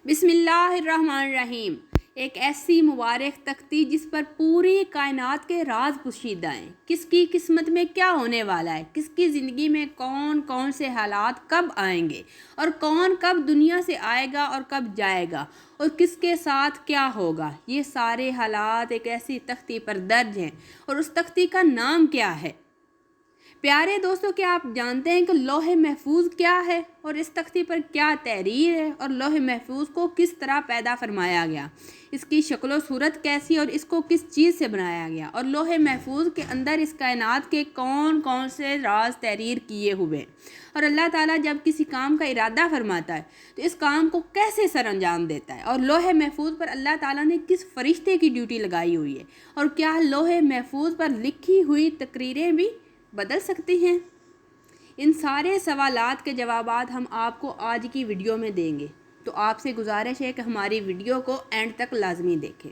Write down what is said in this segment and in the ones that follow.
بسم اللہ الرحمن الرحیم۔ ایک ایسی مبارک تختی جس پر پوری کائنات کے راز پوشیدہ ہیں، کس کی قسمت میں کیا ہونے والا ہے، کس کی زندگی میں کون کون سے حالات کب آئیں گے اور کون کب دنیا سے آئے گا اور کب جائے گا اور کس کے ساتھ کیا ہوگا، یہ سارے حالات ایک ایسی تختی پر درج ہیں اور اس تختی کا نام کیا ہے؟ پیارے دوستو، کیا آپ جانتے ہیں کہ لوح محفوظ کیا ہے اور اس تختی پر کیا تحریر ہے اور لوح محفوظ کو کس طرح پیدا فرمایا گیا، اس کی شکل و صورت کیسی اور اس کو کس چیز سے بنایا گیا، اور لوح محفوظ کے اندر اس کائنات کے کون کون سے راز تحریر کیے ہوئے، اور اللہ تعالیٰ جب کسی کام کا ارادہ فرماتا ہے تو اس کام کو کیسے سر انجام دیتا ہے، اور لوح محفوظ پر اللہ تعالیٰ نے کس فرشتے کی ڈیوٹی لگائی ہوئی ہے، اور کیا لوح محفوظ پر لکھی ہوئی تقریریں بھی بدل سکتی ہیں؟ ان سارے سوالات کے جوابات ہم آپ کو آج کی ویڈیو میں دیں گے، تو آپ سے گزارش ہے کہ ہماری ویڈیو کو اینڈ تک لازمی دیکھیں۔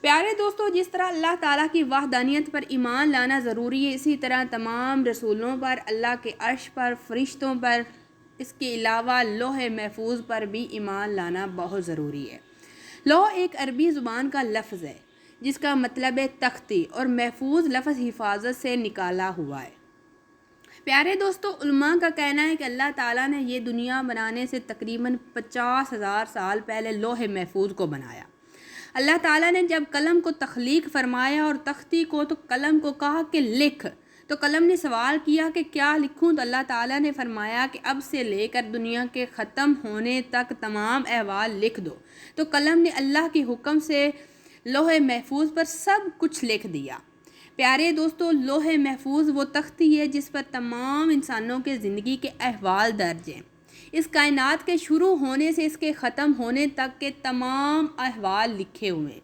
پیارے دوستو، جس طرح اللہ تعالیٰ کی وحدانیت پر ایمان لانا ضروری ہے، اسی طرح تمام رسولوں پر، اللہ کے عرش پر، فرشتوں پر، اس کے علاوہ لوح محفوظ پر بھی ایمان لانا بہت ضروری ہے۔ لوح ایک عربی زبان کا لفظ ہے جس کا مطلب ہے تختی، اور محفوظ لفظ حفاظت سے نکالا ہوا ہے۔ پیارے دوستو، علماء کا کہنا ہے کہ اللہ تعالیٰ نے یہ دنیا بنانے سے تقریباً 50,000 سال پہلے لوح محفوظ کو بنایا۔ اللہ تعالیٰ نے جب قلم کو تخلیق فرمایا اور تختی کو، تو قلم کو کہا کہ لکھ، تو قلم نے سوال کیا کہ کیا لکھوں، تو اللہ تعالیٰ نے فرمایا کہ اب سے لے کر دنیا کے ختم ہونے تک تمام احوال لکھ دو، تو قلم نے اللہ کے حکم سے لوح محفوظ پر سب کچھ لکھ دیا۔ پیارے دوستو، لوح محفوظ وہ تختی ہے جس پر تمام انسانوں کے زندگی کے احوال درج ہیں۔ اس کائنات کے شروع ہونے سے اس کے ختم ہونے تک کے تمام احوال لکھے ہوئے ہیں،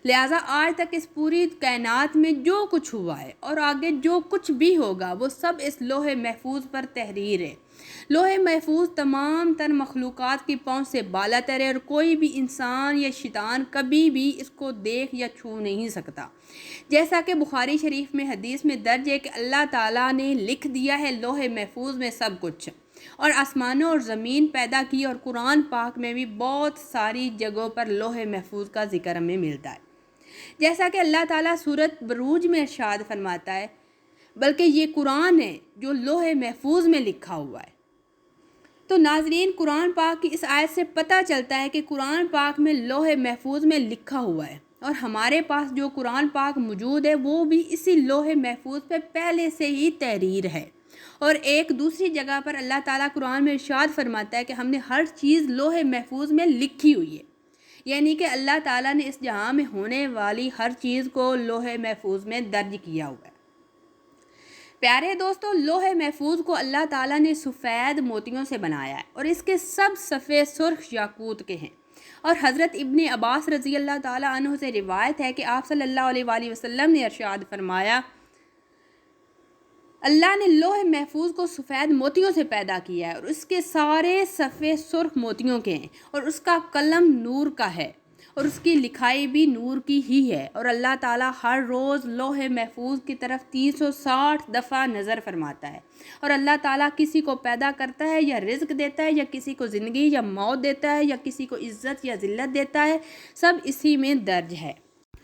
لہٰذا آج تک اس پوری کائنات میں جو کچھ ہوا ہے اور آگے جو کچھ بھی ہوگا وہ سب اس لوح محفوظ پر تحریر ہے۔ لوح محفوظ تمام تر مخلوقات کی پہنچ سے بالا تر ہے، اور کوئی بھی انسان یا شیطان کبھی بھی اس کو دیکھ یا چھو نہیں سکتا۔ جیسا کہ بخاری شریف میں حدیث میں درج ہے کہ اللہ تعالیٰ نے لکھ دیا ہے لوح محفوظ میں سب کچھ، اور آسمانوں اور زمین پیدا کی، اور قرآن پاک میں بھی بہت ساری جگہوں پر لوح محفوظ کا ذکر ہمیں ملتا ہے۔ جیسا کہ اللہ تعالیٰ سورۃ بروج میں ارشاد فرماتا ہے، بلکہ یہ قرآن ہے جو لوح محفوظ میں لکھا ہوا ہے۔ تو ناظرین، قرآن پاک کی اس آیت سے پتہ چلتا ہے کہ قرآن پاک میں لوح محفوظ میں لکھا ہوا ہے، اور ہمارے پاس جو قرآن پاک موجود ہے وہ بھی اسی لوح محفوظ پہ پہلے سے ہی تحریر ہے۔ اور ایک دوسری جگہ پر اللہ تعالیٰ قرآن میں ارشاد فرماتا ہے کہ ہم نے ہر چیز لوح محفوظ میں لکھی ہوئی ہے، یعنی کہ اللہ تعالیٰ نے اس جہاں میں ہونے والی ہر چیز کو لوح محفوظ میں درج کیا ہوا ہے۔ پیارے دوستو، لوح محفوظ کو اللہ تعالیٰ نے سفید موتیوں سے بنایا ہے، اور اس کے سب صفحے سرخ یاقوت کے ہیں، اور حضرت ابن عباس رضی اللہ تعالیٰ عنہ سے روایت ہے کہ آپ صلی اللہ علیہ وآلہ وسلم نے ارشاد فرمایا، اللہ نے لوح محفوظ کو سفید موتیوں سے پیدا کیا ہے، اور اس کے سارے صفحے سرخ موتیوں کے ہیں، اور اس کا قلم نور کا ہے، اور اس کی لکھائی بھی نور کی ہی ہے، اور اللہ تعالیٰ ہر روز لوح محفوظ کی طرف 360 دفعہ نظر فرماتا ہے، اور اللہ تعالیٰ کسی کو پیدا کرتا ہے یا رزق دیتا ہے، یا کسی کو زندگی یا موت دیتا ہے، یا کسی کو عزت یا ذلت دیتا ہے، سب اسی میں درج ہے،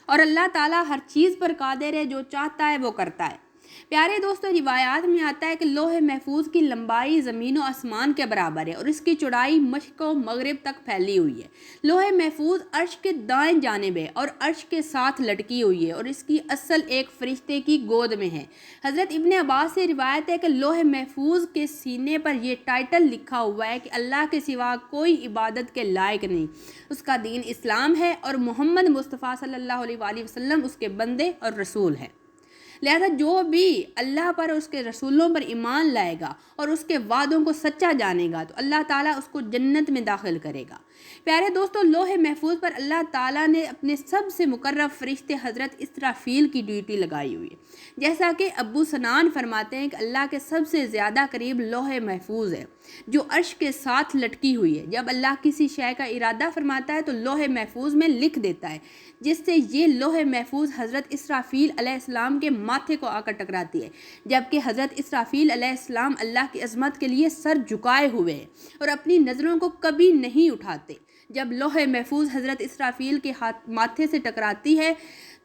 اور اللہ تعالیٰ ہر چیز پر قادر ہے، جو چاہتا ہے وہ کرتا ہے۔ پیارے دوستو، روایات میں آتا ہے کہ لوح محفوظ کی لمبائی زمین و آسمان کے برابر ہے، اور اس کی چوڑائی مشرق و مغرب تک پھیلی ہوئی ہے۔ لوح محفوظ عرش کے دائیں جانب ہے اور عرش کے ساتھ لٹکی ہوئی ہے، اور اس کی اصل ایک فرشتے کی گود میں ہے۔ حضرت ابن عباس سے روایت ہے کہ لوح محفوظ کے سینے پر یہ ٹائٹل لکھا ہوا ہے کہ اللہ کے سوا کوئی عبادت کے لائق نہیں، اس کا دین اسلام ہے، اور محمد مصطفیٰ صلی اللہ علیہ وآلہ وسلم اس کے بندے اور رسول ہیں۔ لہذا جو بھی اللہ پر اور اس کے رسولوں پر ایمان لائے گا اور اس کے وعدوں کو سچا جانے گا، تو اللہ تعالیٰ اس کو جنت میں داخل کرے گا۔ پیارے دوستو، لوح محفوظ پر اللہ تعالیٰ نے اپنے سب سے مقرب فرشتے حضرت اسرافیل کی ڈیوٹی لگائی ہوئی ہے۔ جیسا کہ ابو سنان فرماتے ہیں کہ اللہ کے سب سے زیادہ قریب لوح محفوظ ہے، جو عرش کے ساتھ لٹکی ہوئی ہے۔ جب اللہ کسی شے کا ارادہ فرماتا ہے تو لوح محفوظ میں لکھ دیتا ہے، جس سے یہ لوح محفوظ حضرت اسرافیل علیہ السلام کے ماتھے کو آ کر ٹکراتی ہے، جبکہ حضرت اسرافیل علیہ السلام اللہ کی عظمت کے لیے سر جھکائے ہوئے ہیں اور اپنی نظروں کو کبھی نہیں اٹھاتے۔ جب لوح محفوظ حضرت اسرافیل کے ماتھے سے ٹکراتی ہے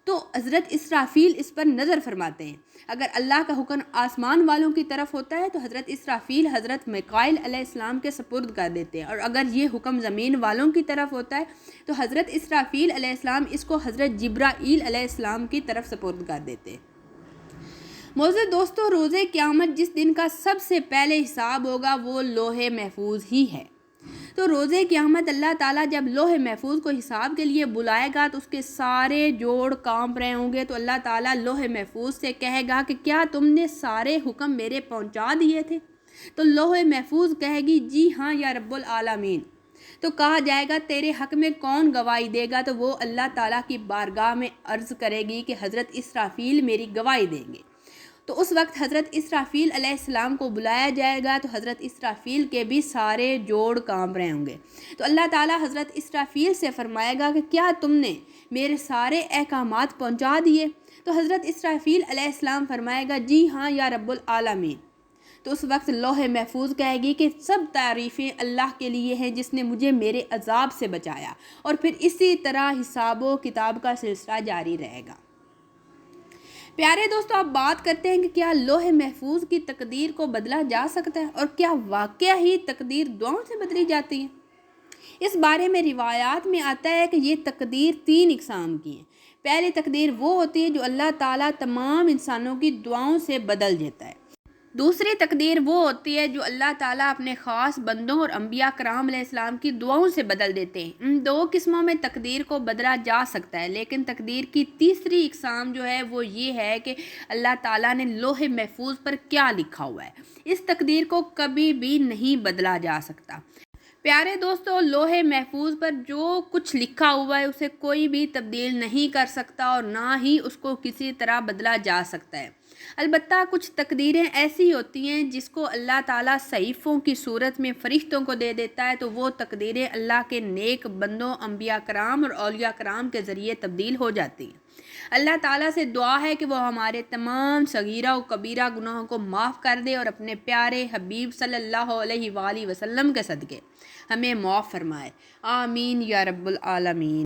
تو حضرت اسرافیل اس پر نظر فرماتے ہیں۔ اگر اللہ کا حکم آسمان والوں کی طرف ہوتا ہے تو حضرت اسرافیل حضرت میکائیل علیہ السلام کے سپرد کر دیتے ہیں، اور اگر یہ حکم زمین والوں کی طرف ہوتا ہے تو حضرت اسرافیل علیہ السلام اس کو حضرت جبرائیل علیہ السلام کی طرف سپرد کر دیتے ہیں۔ معزز دوستو، روز قیامت جس دن کا سب سے پہلے حساب ہوگا وہ لوح محفوظ ہی ہے۔ تو روز قیامت اللہ تعالیٰ جب لوح محفوظ کو حساب کے لیے بلائے گا تو اس کے سارے جوڑ کانپ رہے ہوں گے، تو اللہ تعالیٰ لوح محفوظ سے کہے گا کہ کیا تم نے سارے حکم میرے پہنچا دیے تھے؟ تو لوح محفوظ کہے گی جی ہاں یا رب العالمین۔ تو کہا جائے گا تیرے حق میں کون گواہی دے گا؟ تو وہ اللہ تعالیٰ کی بارگاہ میں عرض کرے گی کہ حضرت اسرافیل میری گواہی دیں گے۔ تو اس وقت حضرت اسرافیل علیہ السلام کو بلایا جائے گا تو حضرت اسرافیل کے بھی سارے جوڑ کانپ رہے ہوں گے۔ تو اللہ تعالیٰ حضرت اسرافیل سے فرمائے گا کہ کیا تم نے میرے سارے احکامات پہنچا دیے؟ تو حضرت اسرافیل علیہ السلام فرمائے گا جی ہاں یا رب العالمین۔ تو اس وقت لوح محفوظ کہے گی کہ سب تعریفیں اللہ کے لیے ہیں جس نے مجھے میرے عذاب سے بچایا، اور پھر اسی طرح حساب و کتاب کا سلسلہ جاری رہے گا۔ پیارے دوستو، آپ بات کرتے ہیں کہ کیا لوح محفوظ کی تقدیر کو بدلا جا سکتا ہے، اور کیا واقعہ ہی تقدیر دعاؤں سے بدلی جاتی ہے؟ اس بارے میں روایات میں آتا ہے کہ یہ تقدیر 3 اقسام کی ہیں۔ پہلی تقدیر وہ ہوتی ہے جو اللہ تعالیٰ تمام انسانوں کی دعاؤں سے بدل دیتا ہے۔ دوسری تقدیر وہ ہوتی ہے جو اللہ تعالیٰ اپنے خاص بندوں اور انبیاء کرام علیہ السلام کی دعاؤں سے بدل دیتے ہیں۔ ان 2 قسموں میں تقدیر کو بدلا جا سکتا ہے، لیکن تقدیر کی تیسری اقسام جو ہے وہ یہ ہے کہ اللہ تعالیٰ نے لوح محفوظ پر کیا لکھا ہوا ہے، اس تقدیر کو کبھی بھی نہیں بدلا جا سکتا۔ پیارے دوستو، لوح محفوظ پر جو کچھ لکھا ہوا ہے اسے کوئی بھی تبدیل نہیں کر سکتا اور نہ ہی اس کو کسی طرح بدلا جا سکتا ہے۔ البتہ کچھ تقدیریں ایسی ہوتی ہیں جس کو اللہ تعالیٰ صحیفوں کی صورت میں فرشتوں کو دے دیتا ہے، تو وہ تقدیریں اللہ کے نیک بندوں، انبیاء کرام اور اولیاء کرام کے ذریعے تبدیل ہو جاتی ہیں۔ اللہ تعالیٰ سے دعا ہے کہ وہ ہمارے تمام صغیرہ و کبیرہ گناہوں کو معاف کر دے اور اپنے پیارے حبیب صلی اللہ علیہ وآلہ وسلم کے صدقے ہمیں معاف فرمائے۔ آمین یا رب العالمین۔